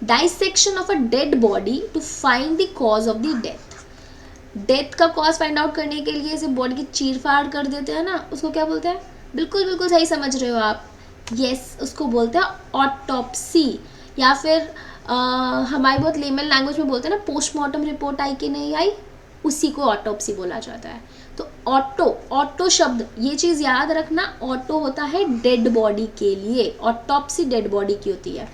Dissection of a dead body to find the cause of the death. Death का cause find out करने के लिए इसे body की चीर फाड़ कर देते हैं ना, उसको क्या बोलते हैं? बिल्कुल बिल्कुल सही समझ रहे हो आप, यस, उसको बोलते हैं ऑटोप्सी, या फिर हमारी बहुत लेमन लैंग्वेज में बोलते हैं ना, पोस्टमार्टम रिपोर्ट आई कि नहीं आई, उसी को ऑटोप्सी बोला जाता है। तो ऑटो शब्द, ये चीज़ याद रखना, ऑटो होता है डेड बॉडी के लिए, ऑटोप्सी डेड बॉडी की होती है।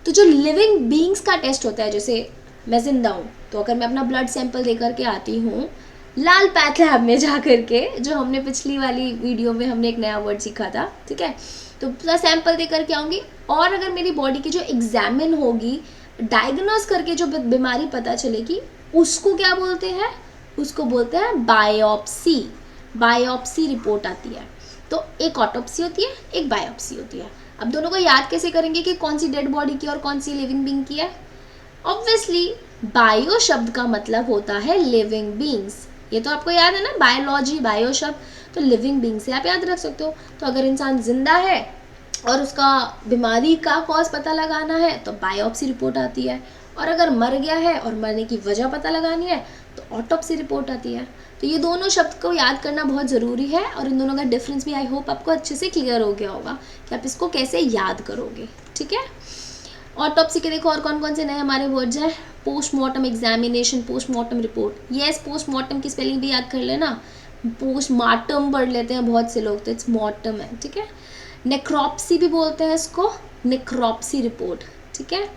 तो जो लिविंग बींग्स का टेस्ट होता है, जैसे मैं जिंदा हूँ तो अगर मैं अपना ब्लड सैंपल दे करके आती हूँ लाल पैथ लैब में जा करके, जो हमने पिछली वाली वीडियो में हमने एक नया वर्ड सीखा था, ठीक है, तो पूरा सैंपल दे करके आऊँगी, और अगर मेरी बॉडी की जो एग्जामिन होगी, डायग्नोस करके जो बीमारी पता चलेगी, उसको क्या बोलते हैं? उसको बोलते हैं बायोप्सी। बायोप्सी रिपोर्ट आती है। तो एक ऑटोप्सी होती है, एक बायोप्सी होती है। अब दोनों को याद कैसे करेंगे कि कौन सी डेड बॉडी की और कौन सी लिविंग बींग की है? ऑब्वियसली बायो शब्द का मतलब होता है लिविंग बींग्स, ये तो आपको याद है ना, बायोलॉजी, बायो शब्द, तो लिविंग बींग से आप याद रख सकते हो। तो अगर इंसान जिंदा है और उसका बीमारी का कॉज पता लगाना है तो बायोप्सी रिपोर्ट आती है, और अगर मर गया है और मरने की वजह पता लगानी है तो ऑटोप्सी रिपोर्ट आती है। तो ये दोनों शब्द को याद करना बहुत ज़रूरी है, और इन दोनों का डिफरेंस भी आई होप आपको अच्छे से क्लियर हो गया होगा कि आप इसको कैसे याद करोगे, ठीक है। ऑटोप्सी के देखो और कौन कौन से नए हमारे वर्ड्स हैं? Postmortem examination, postmortem report, yes, postmortem की स्पेलिंग भी याद कर लेना, पोस्टमार्टम पढ़ लेते हैं बहुत से लोग, तो इट्स मॉर्टम है, ठीक है। नेक्रोप्सी भी बोलते हैं इसको, नेक्रोप्सी रिपोर्ट, ठीक है।